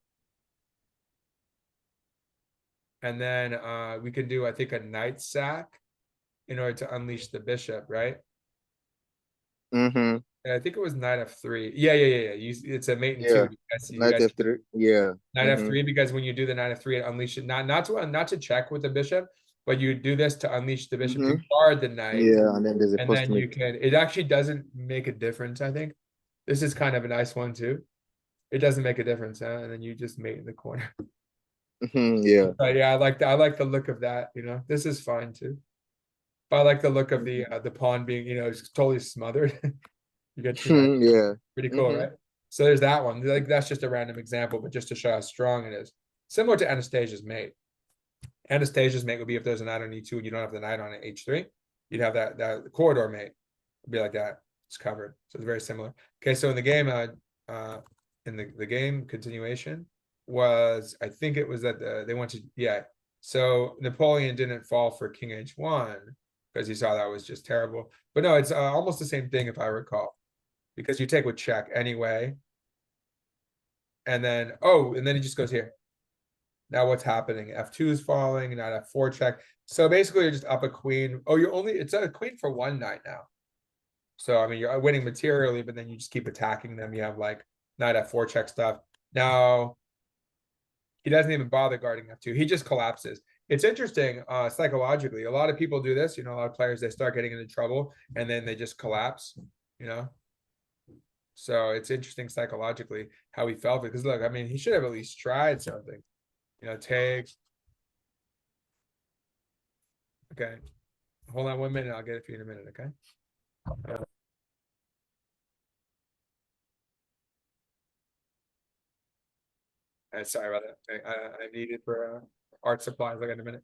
And then we can do, I think, a knight sack in order to unleash the bishop, right? And I think it was knight f3. Yeah. It's a mate in two. Knight f3. Yeah. Knight f3 because when you do the knight f3, it unleashes not to check with the bishop, but you do this to unleash the bishop to guard the knight. Yeah, and then there's a and then you can. It actually doesn't make a difference. I think this is kind of a nice one too. It doesn't make a difference, huh? And then you just mate in the corner. Yeah. But yeah, I like the look of that. You know, this is fine too. But I like the look of the pawn being, you know, just totally smothered. You get pretty cool, right? So there's that one. Like that's just a random example, but just to show how strong it is. Similar to Anastasia's mate. Anastasia's mate would be if there's a knight on e2 and you don't have the knight on h3, you'd have that corridor mate. It'd be like that. It's covered. So it's very similar. Okay, so in the game, the game continuation was, I think it was that they went to so Napoleon didn't fall for king h1 because he saw that was just terrible. But no, it's almost the same thing if I recall, because you take with check anyway. And then he just goes here. Now what's happening? F2 is falling, not F4 check. So basically you're just up a queen. Oh, it's a queen for one knight now. So I mean you're winning materially, but then you just keep attacking them. You have like knight F4 check stuff. Now he doesn't even bother guarding F2. He just collapses. It's interesting psychologically. A lot of people do this, you know, a lot of players, they start getting into trouble and then they just collapse, you know. So it's interesting psychologically how he felt it. Because look, I mean, he should have at least tried something. You know, take. Okay. Hold on 1 minute. I'll get it for you in a minute, okay? Sorry about that. I need it for art supplies. I got in a minute.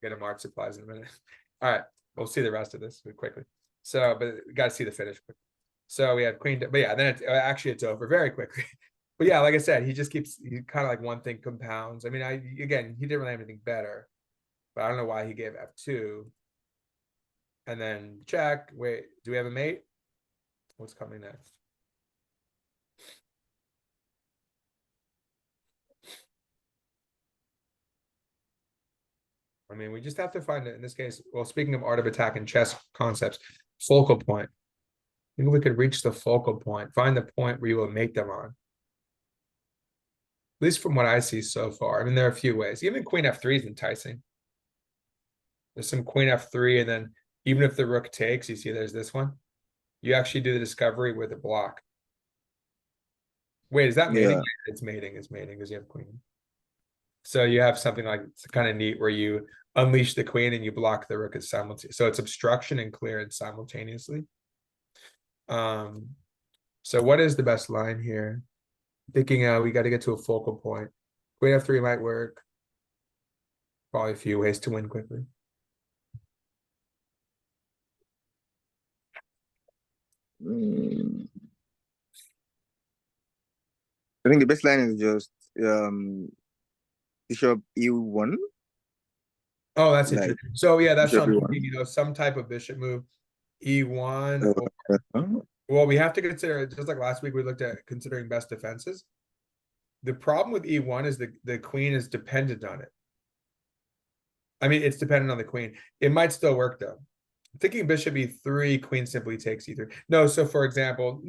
Get him art supplies in a minute. All right. We'll see the rest of this quickly. So, but we got to see the finish. So we had queen, but yeah, then it's over very quickly. But yeah, like I said, he just keeps kind of like one thing compounds. I mean, again, he didn't really have anything better, but I don't know why he gave f2. And then check. Wait, do we have a mate? What's coming next? I mean, we just have to find it in this case. Well, speaking of art of attack and chess concepts, focal point. Maybe we could reach the focal point, find the point where you will mate them on. At least from what I see so far. I mean, there are a few ways. Even queen f3 is enticing. There's some queen f3, and then even if the rook takes, you see there's this one. You actually do the discovery with a block. Wait, is that mating? Yeah. It's mating, because you have queen. So you have something like, it's kind of neat where you unleash the queen and you block the rook as simultaneously. So it's obstruction and clearance simultaneously. So what is the best line here? Thinking we got to get to a focal point. Queen f3 might work. Probably a few ways to win quickly. I think the best line is just bishop e1. Oh, that's Like, interesting. So yeah, that's bishop something, e1. you know, some type of bishop move. E1 or Uh, well, we have to consider, just like last week, we looked at considering best defenses. The problem with E1 is the queen is dependent on it. I mean, it's dependent on the queen. It might still work though. Thinking bishop E3, queen simply takes E3. No, so for example,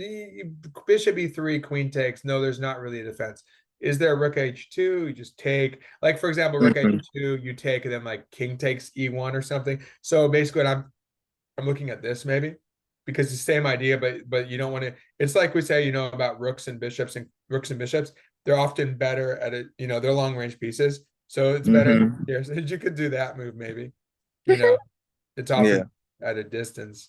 bishop E3, queen takes. No, there's not really a defense. Is there rook H2? You just take, like for example, rook H2, you take, and then like king takes E1 or something. So basically, what I'm looking at this maybe, because it's the same idea, but you don't want to. It's like we say, you know, about rooks and bishops. They're often better at it. You know, they're long range pieces, so it's better. Here, so you could do that move maybe. You know, it's often at a distance.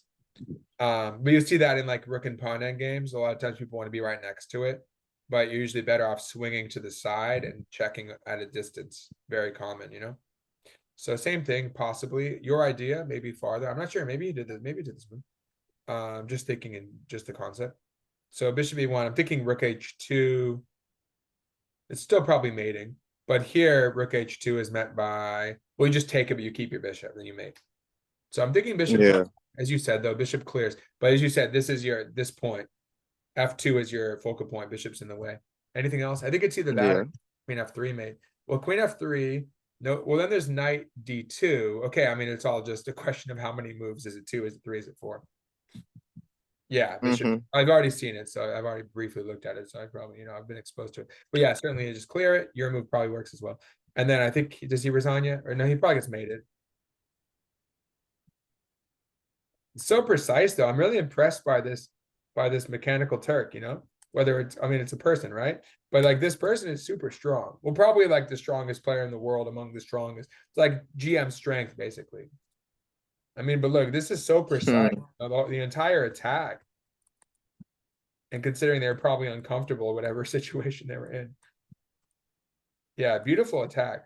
But you see that in like rook and pawn end games. A lot of times people want to be right next to it, but you're usually better off swinging to the side and checking at a distance. Very common, you know. So same thing, possibly. Your idea, maybe farther. I'm not sure. Maybe you did this. Maybe you did this move. Just thinking in just the concept. So bishop e1. I'm thinking rook h2. It's still probably mating, but here rook h2 is met by. Well, you just take it, but you keep your bishop, then you mate. So I'm thinking bishop. As you said, though, bishop clears. But as you said, this is this point. F2 is your focal point. Bishop's in the way. Anything else? I think it's either that or queen f3 mate. Well, queen f3. No, well, then there's knight d2. Okay, I mean, it's all just a question of how many moves. Is it 2? Is it 3? Is it 4? Yeah, bishop. I've already seen it, so I've already briefly looked at it. So I probably, you know, I've been exposed to it. But yeah, certainly just clear it. Your move probably works as well. And then I think, does he resign yet? Or no, he probably gets mated. It's so precise, though. I'm really impressed by this Mechanical Turk, you know? Whether it's, I mean, it's a person, right? But like this person is super strong. Well, probably like the strongest player in the world, among the strongest. It's like GM strength, basically. I mean, but look, this is so precise. The entire attack. And considering they're probably uncomfortable, whatever situation they were in. Yeah, beautiful attack.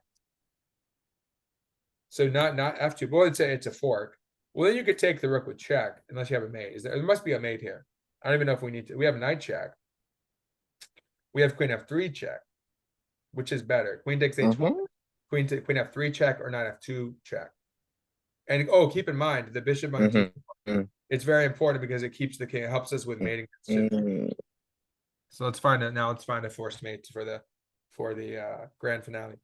So not F2. Well, it's a fork. Well, then you could take the rook with check, unless you have a mate. There must be a mate here. I don't even know if we need to. We have knight check. We have queen f3 check. Which is better? Queen takes h1, queen f3 check, or knight f2 check. And oh, keep in mind the bishop on g4. It's very important because it keeps the king. It helps us with mating. So let's find it now. Let's find a forced mate for the grand finale.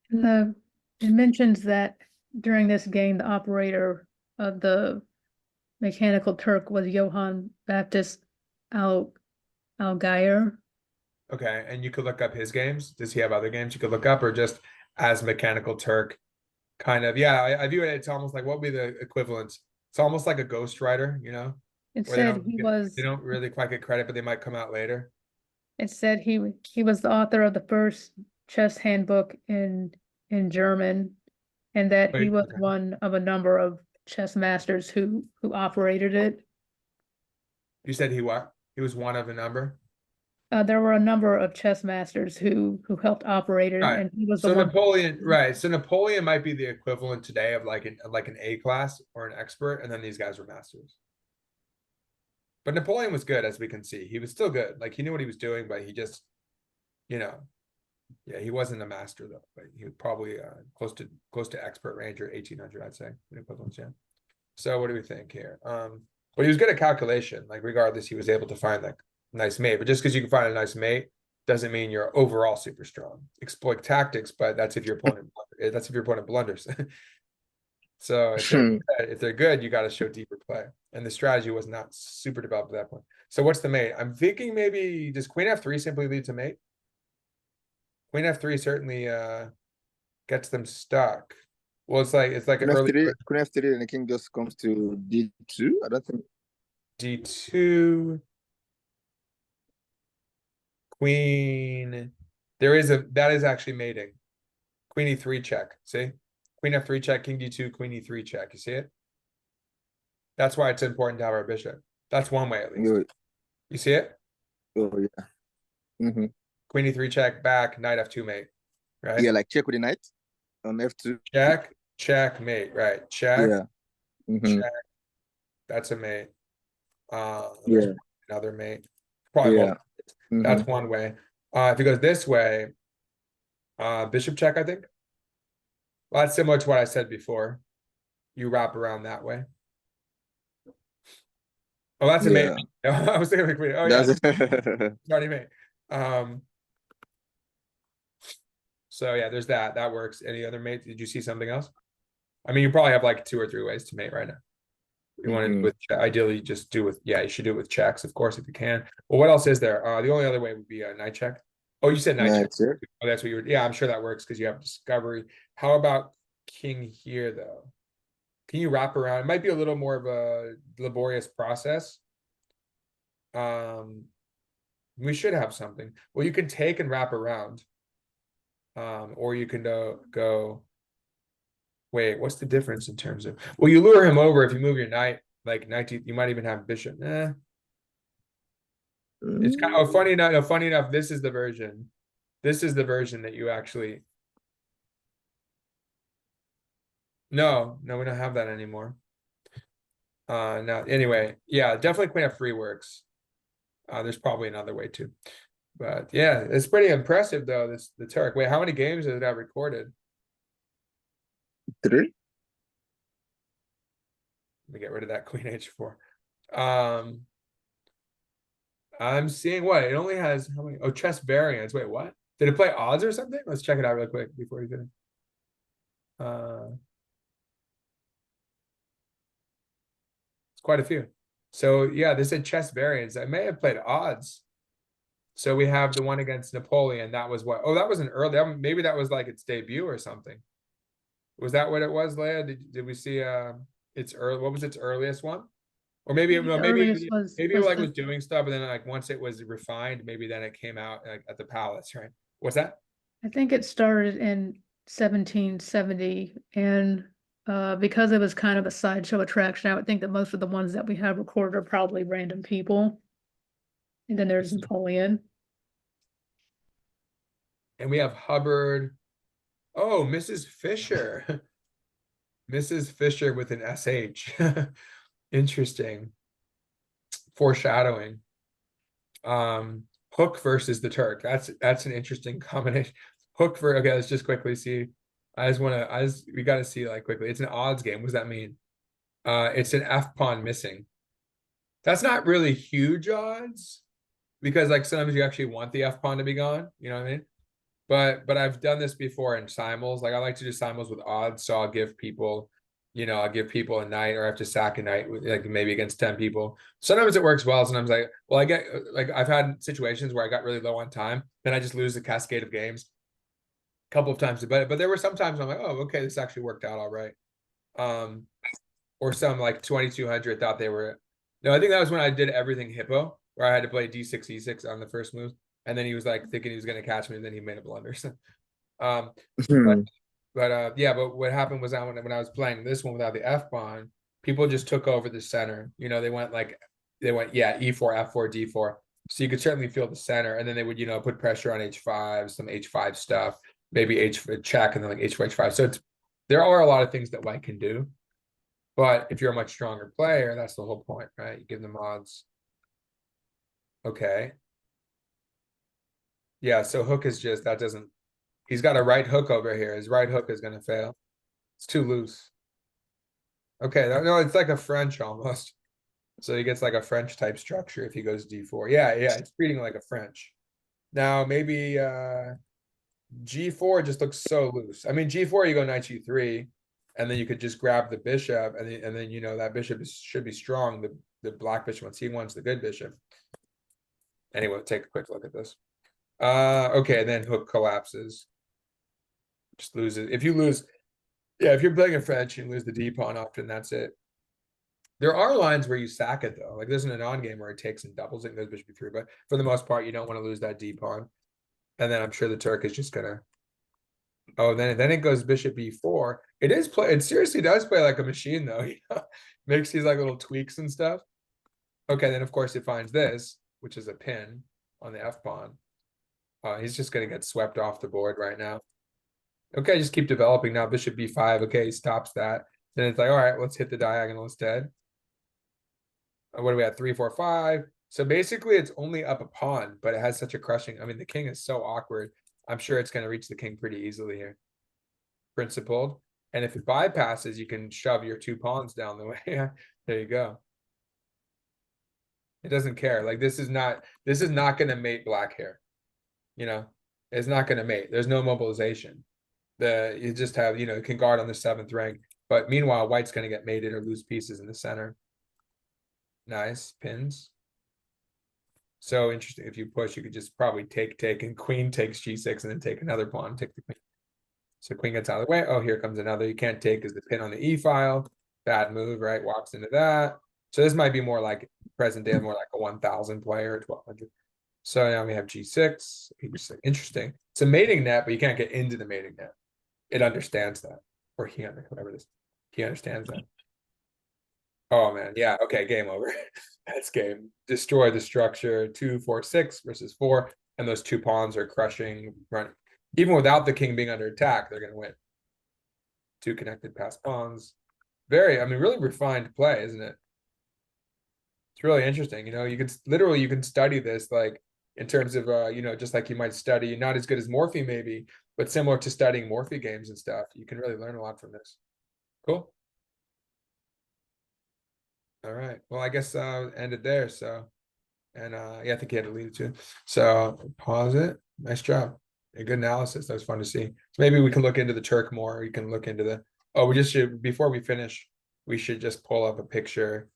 And it mentions that during this game, the operator of the Mechanical Turk was Johann Baptist Allgaier. Okay, and you could look up his games. Does he have other games you could look up, or just as Mechanical Turk? Kind of, yeah. I view it. It's almost like, what would be the equivalent? It's almost like a ghostwriter, you know. It said they don't really quite get credit, but they might come out later. It said he was the author of the first chess handbook in German, and that he was one of a number of chess masters who operated it. You said he what? He was one of a number? There were a number of chess masters who helped operate it, and he was the one. Napoleon, right? So Napoleon might be the equivalent today of like an A class or an expert, and then these guys were masters. But Napoleon was good, as we can see. He was still good. Like he knew what he was doing, but he just, you know, yeah, he wasn't a master though. But he was probably close to expert range, or 1800, I'd say, in equivalence. Yeah. So what do we think here? Well, he was good at calculation. Like regardless, he was able to find like nice mate. But just because you can find a nice mate doesn't mean you're overall super strong. Exploit tactics, but that's if your opponent blunders. So if they're good, you got to show deeper play. And the strategy was not super developed at that point. So what's the mate? I'm thinking maybe does Queen F3 simply lead to mate? Queen F3 certainly gets them stuck. Well, it's like an early Queen F3 and the king just comes to D2. I don't think D2. Queen. That is actually mating. Queen E3 check. See? Queen F3 check, King D2, Queen E3 check. You see it? That's why it's important to have our bishop. That's one way at least. You see it? Oh yeah. Mm-hmm. Queen E3 check back, knight F2 mate. Right? Yeah, like check with the knight on F2. Check, check, mate. Right. Check. Yeah. Mm-hmm. Check. That's a mate. Yeah. Another mate. Probably Yeah. Mm-hmm. That's one way. If it goes this way, bishop check, I think. Well, that's similar to what I said before. You wrap around that way. Oh, that's a mate. No, I was thinking like, wait, oh yeah, already mate. So yeah, there's that. That works. Any other mate? Did you see something else? I mean, you probably have like 2 or 3 ways to mate right now. You want to do with ideally just do with you should do it with checks, of course, if you can. Well, what else is there? The only other way would be a knight check. Oh, you said knight check. Oh, that's what you were. Yeah, I'm sure that works because you have discovery. How about king here though? Can you wrap around? It might be a little more of a laborious process. We should have something. Well, you can take and wrap around. Or you can go. Wait, what's the difference in terms of? Well, you lure him over if you move your knight, like knight. You might even have bishop. It's kind of funny enough. No, funny enough, this is the version. This is the version that you actually. No, we don't have that anymore. No, anyway, yeah, definitely Queen F3 works. There's probably another way too. But yeah, it's pretty impressive though, the Turk. Wait, how many games has that recorded? 3. Let me get rid of that Queen H4. I'm seeing what? It only has how many? Oh, chess variants. Wait, what? Did it play odds or something? Let's check it out real quick before you finish. It's quite a few. So yeah, this is chess variants. I may have played odds. So we have the one against Napoleon. That was what? Oh, that was an early. Maybe that was like its debut or something. Was that what it was, Leia? Did we see its early? What was its earliest one? Or maybe maybe like was doing stuff, and then like once it was refined, maybe then it came out like at the palace, right? What's that? I think it started in 1770, and because it was kind of a sideshow attraction, I would think that most of the ones that we have recorded are probably random people. And then there's Napoleon. And we have Hubbard. Oh, Mrs. Fisher. Mrs. Fisher with an SH. Interesting. Foreshadowing. Hook versus the Turk. That's an interesting combination. Hook for okay, let's just quickly see. We gotta see like quickly. It's an odds game. What does that mean? It's an F pawn missing. That's not really huge odds because like sometimes you actually want the F pawn to be gone, you know what I mean? But I've done this before in simuls. Like I like to do simuls with odds, so I'll give people a knight, or I have to sack a knight, like maybe against 10 people. Sometimes it works well. Sometimes I get like I've had situations where I got really low on time, then I just lose the cascade of games a couple of times. But there were some times I'm like, oh, okay, this actually worked out all right. Or some like 2200 thought they were. No, I think that was when I did everything hippo, where I had to play d6 e6 on the first move. And then he was like thinking he was going to catch me, and then he made a blunder. So, but what happened was that when I was playing this one without the F pawn, people just took over the center. They went E4, F4, D4. So you could certainly feel the center, and then they would put pressure on H5, some H5 stuff, maybe H check, and then like H4, H5. So there are a lot of things that white can do, but if you're a much stronger player, that's the whole point, right? You give them odds. Okay. Yeah, so hook is just, that doesn't, he's got a right hook over here. His right hook is going to fail. It's too loose. Okay, no, it's like a French almost. So he gets like a French type structure if he goes D4. Yeah, it's treating like a French. Now, maybe G4 just looks so loose. I mean, G4, you go knight G3. and then you could just grab the bishop, and then you know that bishop should be strong. The black bishop on c1's the good bishop. Anyway, take a quick look at this. Okay, and then hook collapses. Just loses. If you lose, yeah, if you're playing a French, you lose the d pawn often. That's it. There are lines where you sack it though. Like there's an anon game where it takes and doubles it and goes bishop b3, but for the most part, you don't want to lose that d pawn. And then I'm sure the Turk is just gonna. Oh, then it goes bishop b4. It is play. It seriously does play like a machine though. You know? Makes these like little tweaks and stuff. Okay, then of course it finds this, which is a pin on the f pawn. He's just gonna get swept off the board right now. Okay, just keep developing now. Bishop b5. Okay, he stops that. Then it's like, all right, let's hit the diagonal instead. What do we have? 3, 4, 5. So basically, it's only up a pawn, but it has such a crushing. I mean, the king is so awkward. I'm sure it's going to reach the king pretty easily here. Principled. And if it bypasses, you can shove your 2 pawns down the way. There you go. It doesn't care. Like this is not going to mate black here. You know, it's not going to mate. There's no mobilization. You just have, you know, can guard on the 7th rank. But meanwhile, white's going to get mated or lose pieces in the center. Nice pins. So interesting. If you push, you could just probably take, and queen takes g6 and then take another pawn, take the queen. So queen gets out of the way. Oh, here comes another. You can't take because the pin on the e file. Bad move, right? Walks into that. So this might be more like present day, more like a 1000 player, 1200. So now we have g6. Interesting. It's a mating net, but you can't get into the mating net. It understands that. Or whatever it is. He understands that. Oh man, yeah, okay, game over. That's game. Destroy the structure. 2, 4, 6 versus 4, and those 2 pawns are crushing, running. Even without the king being under attack, they're gonna win. 2 connected passed pawns. Very, I mean, really refined play, isn't it? It's really interesting. You know, you can study this like in terms of you know, just like you might study, not as good as Morphe maybe, but similar to studying Morphe games and stuff. You can really learn a lot from this. Cool. All right. Well, I guess end it there. So, and yeah, I think he had to lead it too. So pause it. Nice job. A good analysis. That was fun to see. So maybe we can look into the Turk more. You can look into the. Oh, we just should before we finish. We should just pull up a picture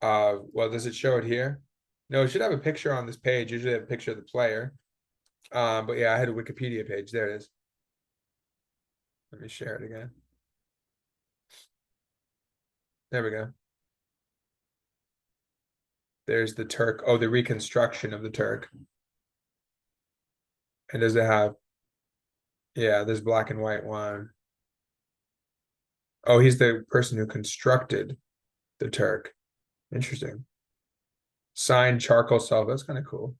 of. Well, does it show it here? No, it should have a picture on this page. Usually have a picture of the player. But yeah, I had a Wikipedia page. There it is. Let me share it again. There we go. There's the Turk. Oh, the reconstruction of the Turk. And does it have? Yeah, there's black and white one. Oh, he's the person who constructed the Turk. Interesting. Signed charcoal self. That's kind of cool.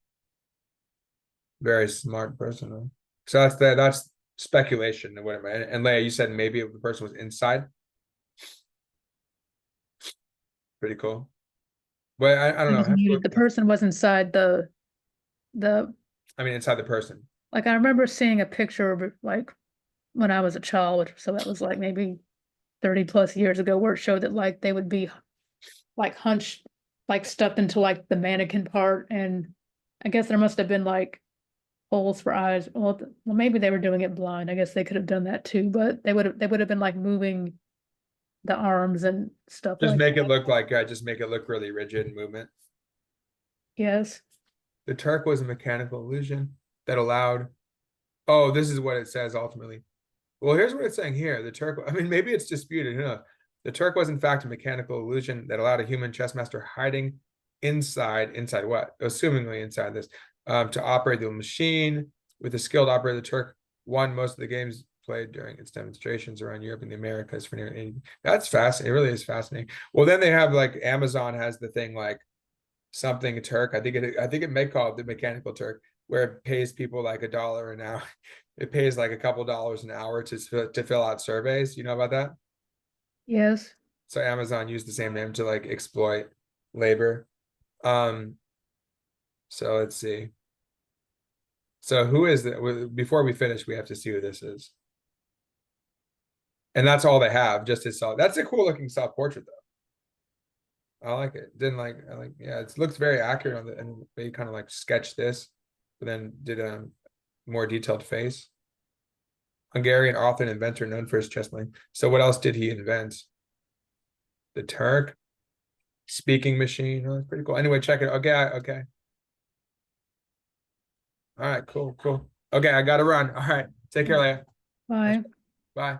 Very smart person. So that's speculation. What am I? And Leia, you said maybe if the person was inside. Pretty cool. But I don't know. The person was inside the. I mean, inside the person. Like I remember seeing a picture of like when I was a child, so that was like maybe 30 plus years ago, where it showed that like they would be like hunched, like stuffed into like the mannequin part, and I guess there must have been like holes for eyes. Well, maybe they were doing it blind. I guess they could have done that too, but they would have been like moving the arms and stuff. Just like make that. it look like just make it look really rigid movement. Yes. The Turk was a mechanical illusion that allowed. Oh, this is what it says ultimately. Well, here's what it's saying here. The Turk, I mean, maybe it's disputed. You know, the Turk was in fact a mechanical illusion that allowed a human chess master hiding inside what? Assumingly inside this, to operate the machine. With a skilled operator, the Turk won most of the games played during its demonstrations around Europe and the Americas for nearly 80. That's fascinating. It really is fascinating. Well, then they have like Amazon has the thing like something Turk. I think it may call it the Mechanical Turk, where it pays people like $1 an hour. It pays like a couple dollars an hour to fill out surveys. You know about that? Yes. So Amazon used the same name to like exploit labor. So let's see. So who is it? Before we finish, we have to see who this is. And that's all they have, just his self. That's a cool looking self-portrait though. I like it. Yeah, it looks very accurate on the, and they kind of like sketched this, but then did a more detailed face. Hungarian author and inventor known for his chess playing. So what else did he invent? The Turk speaking machine. Oh, that's pretty cool. Anyway, check it. Okay, okay. All right, cool. Okay, I gotta run. All right, take care, Leia. Bye. Bye.